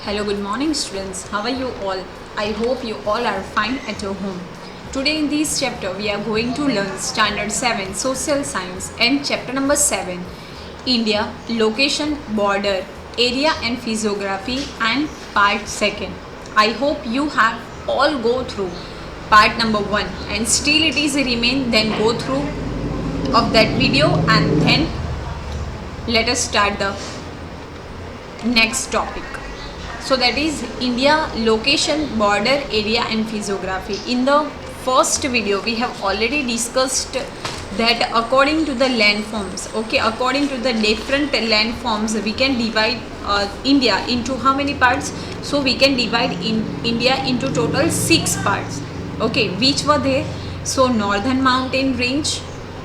Hello, good morning, students. How are you all? I hope you all are fine at your home. Today, in this chapter, we are going to learn Standard 7 Social Science and Chapter number 7 India, Location, Border, Area and Physiography, and Part 2nd. I hope you have all go through part number 1 and still it is remain, then go through of that video and then let us start the next topic. So that is India, location, border, area and physiography. In the first video we have already discussed that according to the landforms, according to the different landforms we can divide India into how many parts? So we can divide in India into total 6 parts. Which were there? So northern mountain range,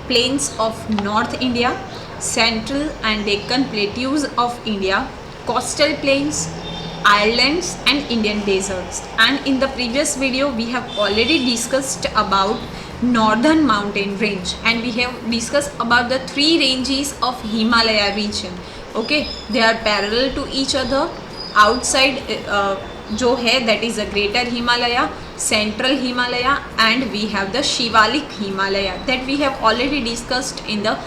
plains of North India, central and Deccan plateaus of India, coastal plains, islands and Indian deserts. And in the previous video we have already discussed about northern mountain range and we have discussed about the 3 ranges of Himalaya region. They are parallel to each other. Outside जो है that is a greater Himalaya, central Himalaya and we have the Shivalik Himalaya that we have already discussed in the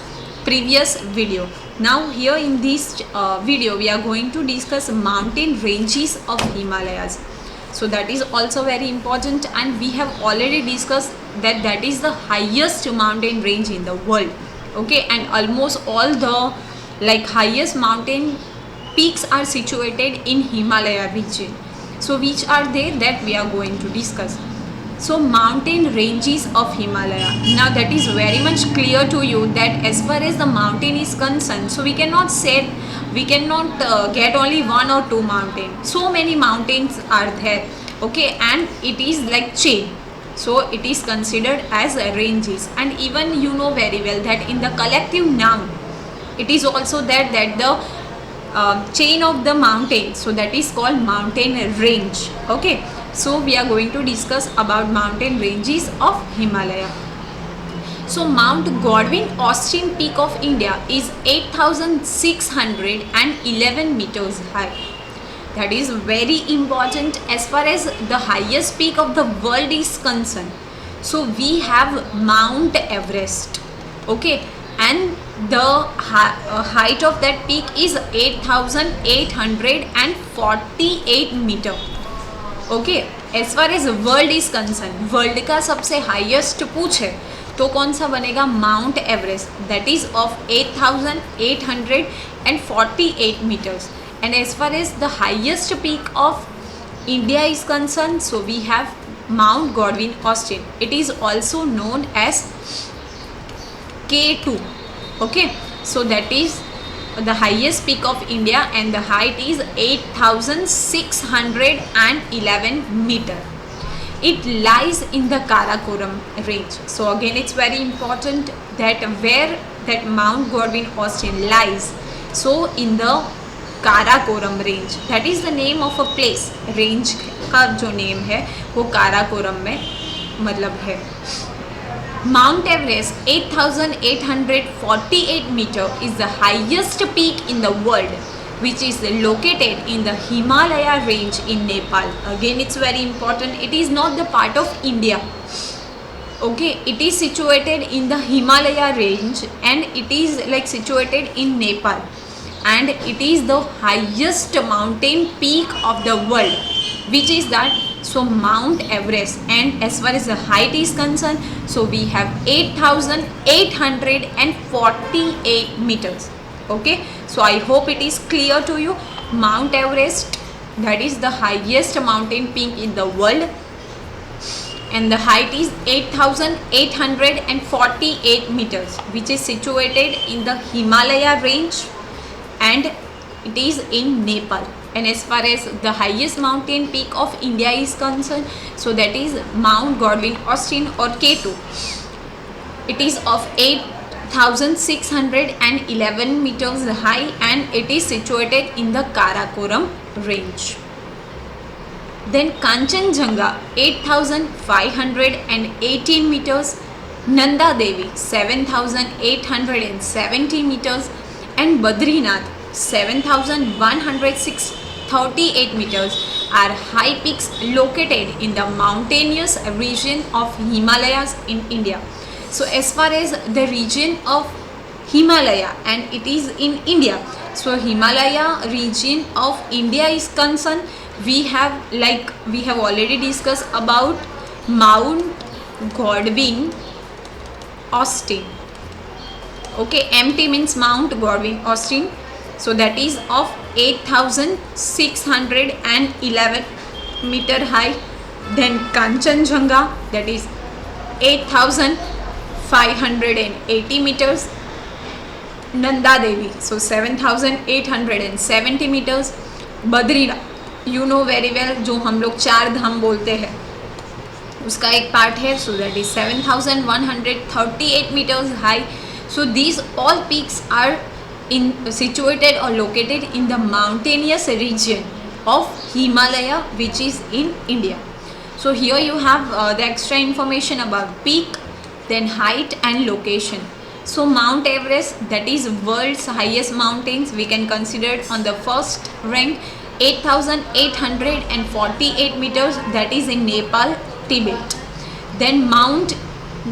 previous video. Now here in this video we are going to discuss mountain ranges of Himalayas. So that is also very important and we have already discussed that that is the highest mountain range in the world. And almost all the highest mountain peaks are situated in Himalaya region. So which are they that we are going to discuss. So mountain ranges of Himalaya. Now that is very much clear to you that as far as the mountain is concerned, so we cannot say, we cannot get only 1 or 2 mountains. So many mountains are there, and it is like chain. So it is considered as ranges, and even you know very well that in the collective noun, it is also that the chain of the mountain, so that is called mountain range. So we are going to discuss about mountain ranges of Himalaya. So Mount Godwin Austen peak of India is 8,611 meters high. That is very important as far as the highest peak of the world is concerned. So we have Mount Everest, and the height of that peak is 8,848 meter. As far as world is concern, world का सबसे highest पूछे तो कौन सा बनेगा? Mount Everest, that is of 8,848 metres. And as far as the highest peak of India is concern, so we have Mount Godwin Austen. It is also known as K2. So that is the highest peak of India and the height is 8,611 meter. It lies in the Karakoram range. So again it's very important that where that Mount Godwin Austen lies. So in the Karakoram range, that is the name of a place. Range का जो name है वो काराकोरम में मतलब है. Mount Everest 8,848 meter is the highest peak in the world, which is located in the Himalaya range in Nepal. Again it's very important, it is not the part of India. It is situated in the Himalaya range and it is situated in Nepal, and it is the highest mountain peak of the world, which is that Mount Everest. And as far as the height is concerned, so we have 8,848 meters. So I hope it is clear to you. Mount Everest, that is the highest mountain peak in the world, and the height is 8,848 meters, which is situated in the Himalaya range and it is in Nepal. And as far as the highest mountain peak of India is concerned, so that is Mount Godwin Austen or K2. It is of 8,611 meters high and it is situated in the Karakoram range. Then Kanchenjunga 8,518 meters, Nanda Devi 7,870 meters and Badrinath 7,106 38 meters are high peaks located in the mountainous region of Himalayas in India. So as far as the region of Himalaya, and it is in India, so Himalaya region of India is concerned, we have already discussed about Mount Godwin Austen. Okay, MT means Mount Godwin Austen, so that is of 8,611 meter high. Then Kanchenjunga, that is 8,580 meters. Nanda Devi, so 7,870 meters. Badrinath, you know very well, जो हम लोग 4 धाम बोलते हैं उसका एक part है, so that is 7,138 meters high. So these all peaks are situated or located in the mountainous region of Himalaya, which is in India. So here you have the extra information about peak, then height and location. So Mount Everest, that is world's highest mountains, we can consider it on the first rank, 8,848 meters, that is in Nepal, Tibet. Then Mount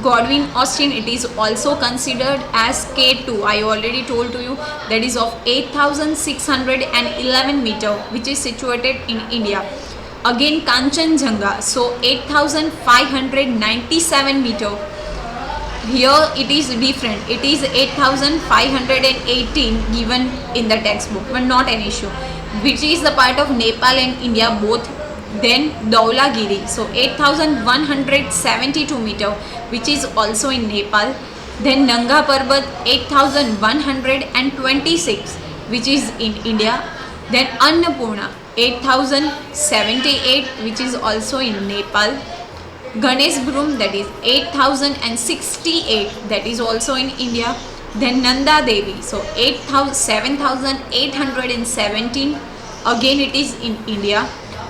Godwin Austen, it is also considered as K2. I already told to you, that is of 8,611 meter, which is situated in India. Again Kanchenjunga, so 8,597 meter. Here it is different, it is 8,518 given in the textbook, but not an issue, which is the part of Nepal and India both. Then Dhaulagiri, so 8,172 meter, which is also in Nepal. Then Nanga Parbat, 8,126, which is in India. Then Annapurna, 8,078, which is also in Nepal. Ganesh Broom, that is 8,068, that is also in India. Then Nanda Devi, so 7,817, again it is in India.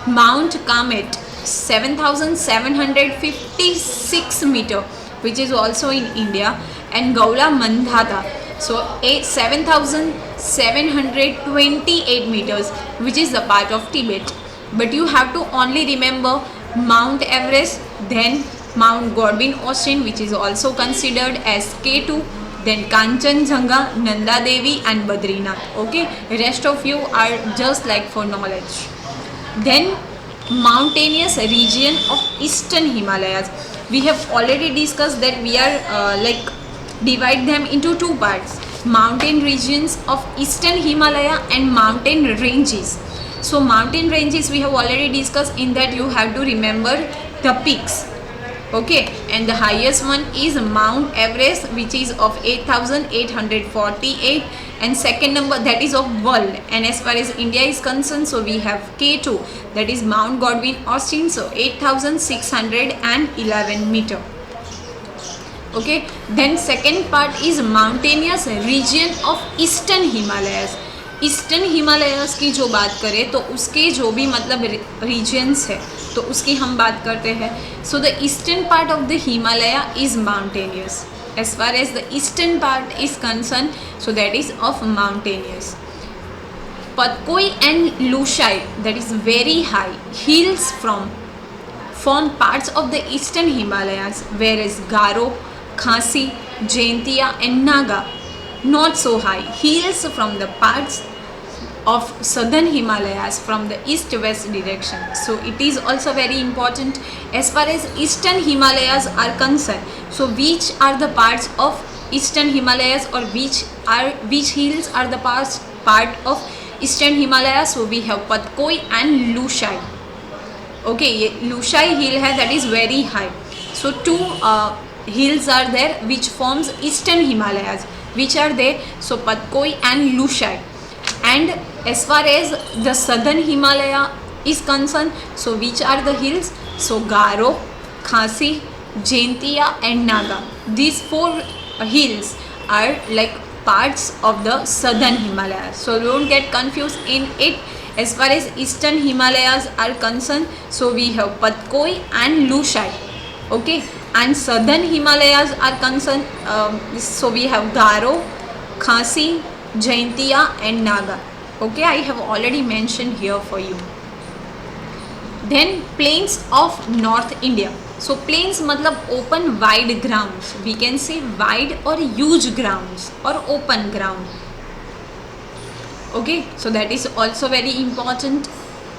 Mount Kamet, 7,756 meter, which is also in India. And Gaula Mandhata, so 7,728 meters, which is the part of Tibet. But you have to only remember Mount Everest, then Mount Godwin Austen, which is also considered as K2, then Kanchenjunga, Nanda Devi and Badrinath. Okay, rest of you are just like for knowledge. Then mountainous region of Eastern Himalayas, we have already discussed that we are divide them into 2 parts, mountain regions of Eastern Himalaya and mountain ranges. So mountain ranges we have already discussed, in that you have to remember the peaks. Okay, and the highest one is Mount Everest, which is of 8,848, and second number, that is of world. And as far as India is concerned, so we have K2, that is Mount Godwin Austen, so 8,611 meter. Okay, then second part is mountainous region of Eastern Himalayas. Eastern Himalayas की जो बात करें तो उसके जो भी मतलब regions है तो उसकी हम बात करते हैं. So the eastern part of the Himalaya is mountainous. As far as the eastern part is concern, so that is of mountainous. Patkoi and Lushai, that is very high hills form parts of the eastern Himalayas, whereas Garo, Khasi, Jaintia and Naga not so high hills from the parts of southern Himalayas from the east-west direction. So it is also very important as far as eastern Himalayas are concerned. So which are the parts of eastern Himalayas, or which hills are the part of eastern Himalayas? So we have Patkoi and Lushai. Okay, ये Lushai hill है, that is very high. So two hills are there which forms eastern Himalayas. Which are they? So Patkoi and Lushai. And as far as the southern Himalaya is concerned, so which are the hills? So Garo, Khasi, Jaintia and Naga. These four hills are like parts of the southern Himalayas. So don't get confused in it. As far as eastern Himalayas are concerned, so we have Patkoi and Lushai. Okay, and southern Himalayas are concerned, so we have Garo, Khasi, Jaintia and Naga. Okay, I have already mentioned here for you. Then plains of North India. So plains मतलब open wide grounds. We can say wide or huge grounds or open ground. Okay, so that is also very important.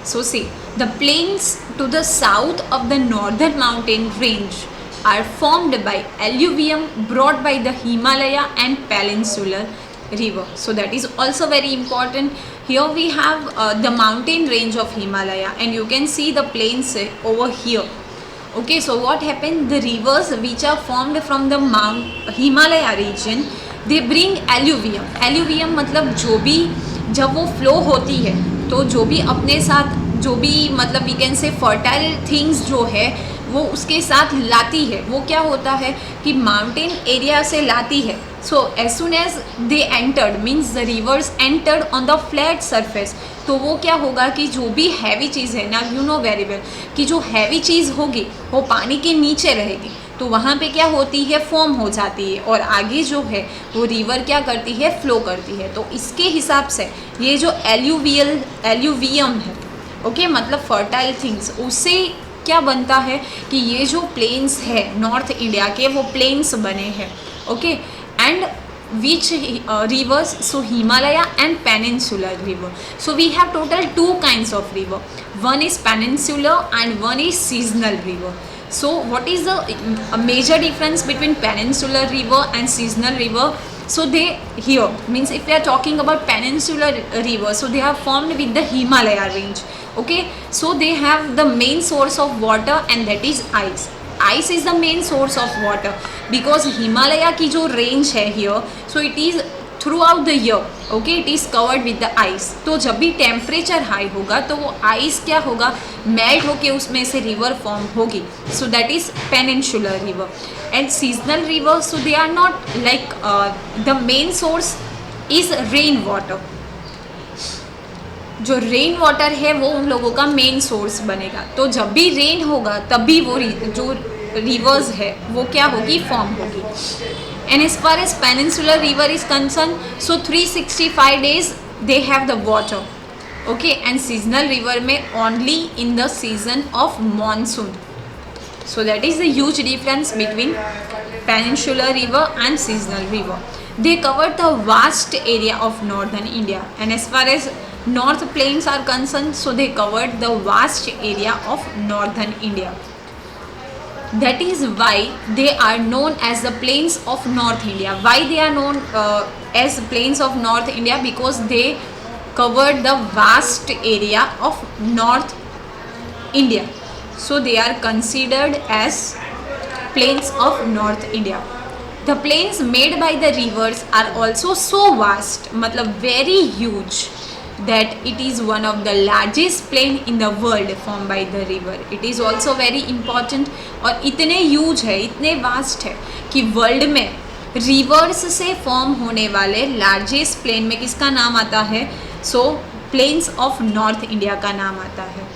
So see, the plains to the south of the northern mountain range are formed by alluvium brought by the Himalaya and Peninsular river. So that is also very important. Here we have the mountain range of Himalaya, and you can see the plains over here. Okay, so what happened, the rivers which are formed from the Mount Himalaya region, they bring alluvium मतलब जो भी जब वो flow होती है तो जो भी अपने साथ जो भी मतलब we can say fertile things जो है वो उसके साथ लाती है, वो क्या होता है कि माउंटेन एरिया से लाती है. So as soon as they entered means the rivers entered on the flat surface, तो वो क्या होगा कि जो भी हैवी चीज़ है ना, यू नो वेरी वेल कि जो हैवी चीज़ होगी वो पानी के नीचे रहेगी, तो वहाँ पे क्या होती है, फॉर्म हो जाती है और आगे जो है वो रिवर क्या करती है, फ्लो करती है. तो इसके हिसाब से ये जो एल्यूवियम है, ओके मतलब फर्टाइल थिंग्स, उससे क्या बनता है कि ये जो प्लेन्स है नॉर्थ इंडिया के वो प्लेन्स बने हैं. Okay, and which rivers, so Himalaya and Peninsular river. So we have total two kinds of river, one is peninsular and one is seasonal river. So what is the major difference between peninsular river and seasonal river? So they here means if we are talking about peninsular river, so they are formed with the Himalaya range. Okay, so they have the main source of water and that is ice. Ice is the main source of water because Himalaya की जो range है here, so it is throughout the year, okay, it is covered with the ice. तो जब भी temperature high होगा तो वो ice क्या होगा, मेल्ट होके उसमें से रिवर फॉर्म होगी. So that is peninsular river. And seasonal river, so they are not like the main source is rain water. जो रेन वाटर है वो उन लोगों का मेन सोर्स बनेगा. तो जब भी रेन होगा तभी वो जो रिवर्स है वो क्या होगी, फॉर्म होगी. And as far as peninsular river is concern, so 365 days they have the water. Okay, and seasonal river में only in the season of monsoon. So that is the huge difference between peninsular river and seasonal river. They cover the vast area of northern India, and as far as North Plains are concerned, so they covered the vast area of northern India. That is why they are known as the plains of North India. Why they are known as plains of North India? Because they covered the vast area of North India. So they are considered as plains of North India. The plains made by the rivers are also so vast, मतलब very huge, that it is one of the largest plain in the world formed by the river. It is also very important. और इतने huge है, इतने vast है कि world में reverse से form होने वाले लार्जेस्ट प्लेन में किसका नाम आता है, so plains of north India का नाम आता है.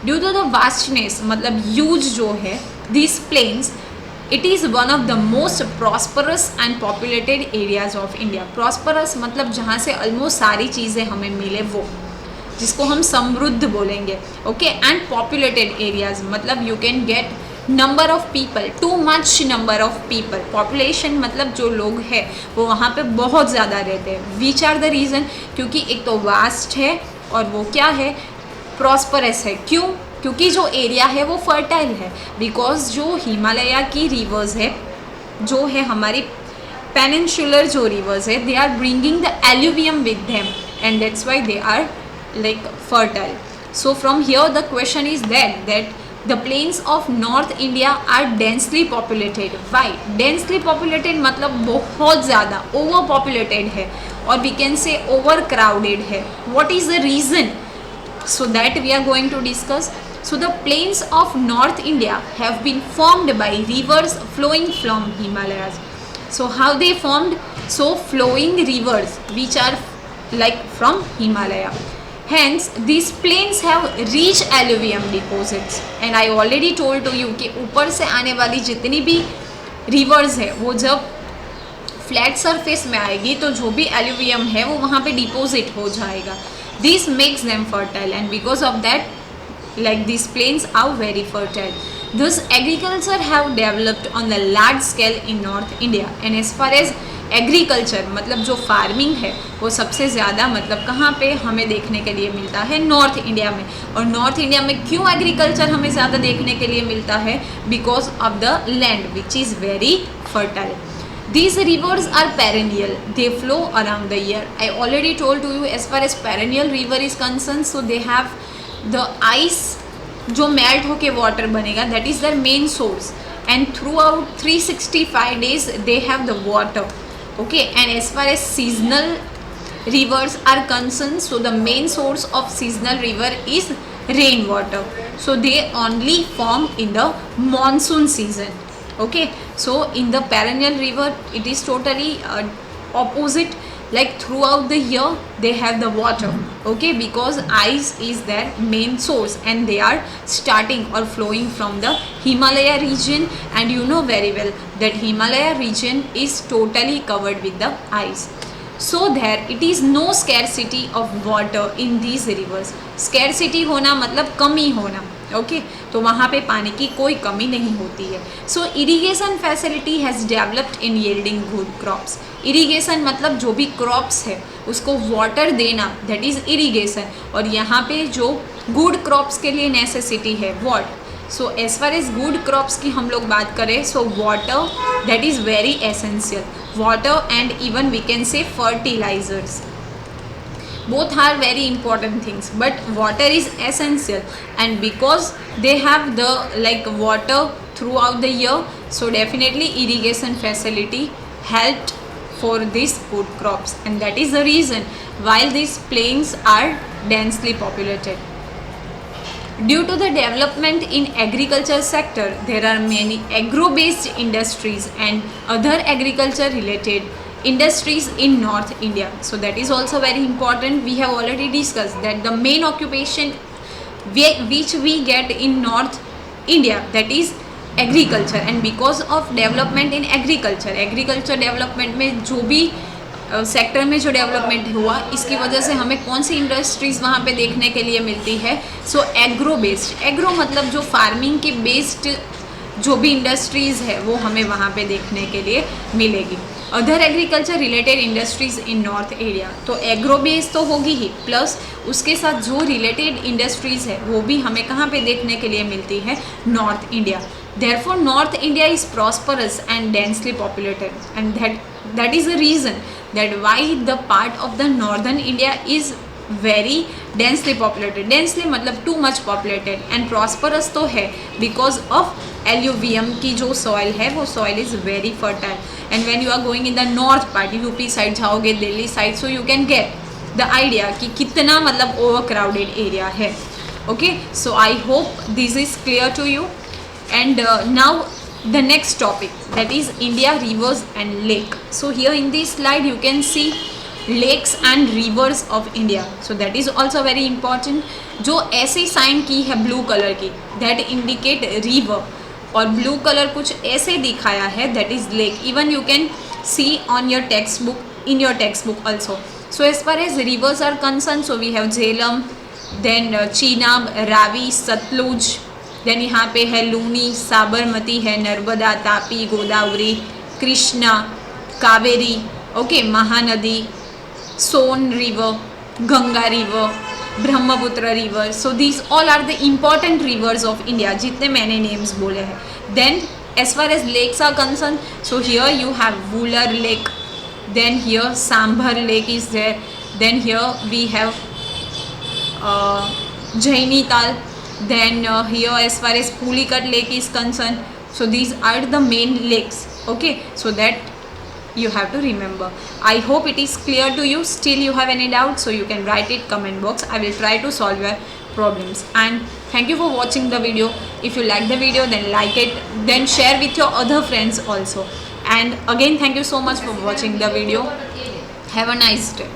ड्यू टू द वास्टनेस मतलब ह्यूज जो है this plains, it is one of the most prosperous and populated areas of India. Prosperous मतलब जहाँ से ऑलमोस्ट सारी चीज़ें हमें मिले वो, जिसको हम समृद्ध बोलेंगे. ओके, एंड पॉपुलेटेड एरियाज मतलब you can get number of people, too much number of people. Population मतलब जो लोग हैं वो वहाँ पे बहुत ज़्यादा रहते हैं. विच आर द रीज़न, क्योंकि एक तो वास्ट है और वो क्या है, प्रॉस्परस है. क्यों, क्योंकि जो एरिया है वो फर्टाइल है. बिकॉज जो हिमालय की रिवर्स है, जो है हमारी पेनिनसुलर जो रिवर्स है, they are bringing the alluvium with them and that's why they are like fertile. So from here the question is that the plains of North India are densely populated. Why? Densely populated मतलब बहुत ज़्यादा over populated है और we can say overcrowded है. What is the reason? So that we are going to discuss. So the plains of North India have been formed by rivers flowing from Himalayas. So how they formed? So flowing rivers which are like from Himalaya. Hence these plains have rich alluvium deposits. And I already told to you कि ऊपर से आने वाली जितनी भी rivers है वो जब फ्लैट सरफेस में आएगी तो जो भी एल्यूवियम है वो वहाँ पे डिपोजिट हो जाएगा. This makes them fertile, and because of that, like these plains are very fertile. Thus agriculture have developed on the large scale in North India. And as far as agriculture मतलब जो farming है वो सबसे ज़्यादा मतलब कहाँ पे हमें देखने के लिए मिलता है, नॉर्थ इंडिया में. और नॉर्थ इंडिया में क्यों एग्रीकल्चर हमें ज़्यादा देखने के लिए मिलता है? Because of the land which is very fertile. These rivers are perennial. They flow around the year. I already told to you as far as perennial river is concerned, so they have the ice जो melt होके water बनेगा, that is their main source. And throughout 365 days they have the water. Okay, and as far as seasonal rivers are concerned, so the main source of seasonal river is rainwater. So they only form in the monsoon season. Okay, so in the perennial river it is totally opposite, like throughout the year they have the water. Okay, because ice is their main source and they are starting or flowing from the Himalaya region, and you know very well that Himalaya region is totally covered with the ice. So there it is no scarcity of water in these rivers. Scarcity होना मतलब कमी होना. Okay, तो वहाँ पे पानी की कोई कमी नहीं होती है. So irrigation facility has developed in yielding good crops. Irrigation मतलब जो भी क्रॉप्स है उसको वाटर देना, दैट इज़ इरीगेशन. और यहाँ पे जो गुड क्रॉप्स के लिए नेसेसिटी है what. So as far as good crops की हम लोग बात करें, so water that is very essential. Water and even we can say fertilisers, both are very important things, but water is essential, and because they have the like water throughout the year, so definitely irrigation facility helped for these food crops, and that is the reason why these plains are densely populated. Due to the development in agriculture sector, there are many agro-based industries and other agriculture related industries in North India. So that is also very important. We have already discussed that the main occupation which we get in North India, that is agriculture. And because of development in agriculture development में जो भी sector में जो development हुआ, इसकी वजह से हमें कौन सी इंडस्ट्रीज़ वहाँ पे देखने के लिए मिलती है? सो एग्रो बेस्ड. एग्रो मतलब जो फार्मिंग की बेस्ड जो भी इंडस्ट्रीज़ है वो हमें वहाँ पे देखने के लिए मिलेगी. Other agriculture related industries in north area, तो एग्रो बेस तो होगी ही, प्लस उसके साथ जो रिलेटेड इंडस्ट्रीज़ है वो भी हमें कहाँ पे देखने के लिए मिलती है? North India. Therefore North India is prosperous and densely populated, and that is the reason that why the part of the northern India is very densely populated. Densely मतलब too much populated, and prosperous तो है because of alluvium की जो soil है वो soil is very fertile. And when you are going in the north part, UP side जाओगे, Delhi side, so you can get the idea कि कितना मतलब overcrowded area है. Okay, so I hope this is clear to you. And now the next topic, that is India rivers and lake. So here in this slide you can see lakes and rivers of India. So that is also very important. जो ऐसी sign की है blue colour की, that indicate river, और blue colour कुछ ऐसे दिखाया है, that is lake. Even you can see on your textbook, in your textbook also. So as far as rivers are concerned, so we have Jhelum, then Chenab, Ravi, Satluj, then यहाँ पे है लूनी, साबरमती है, Narmada, Tapi, Godavari, Krishna, Kaveri, okay, Mahanadi, Son river, Ganga river, Brahmaputra river. So these all are the important rivers of India, जितने मैंने names बोले हैं. Then as far as lakes are concerned, so here you have Wular lake, then here Sambhar lake is there, then here we have Nainital. Then here as far as Pulikat lake is concerned, so these are the main lakes. Okay, so that you have to remember. I hope it is clear to you. Still you have any doubt, so you can write it comment box. I will try to solve your problems. And thank you for watching the video. If you like the video, then like it, then share with your other friends also. And again, thank you so much for watching the video. Have a nice day.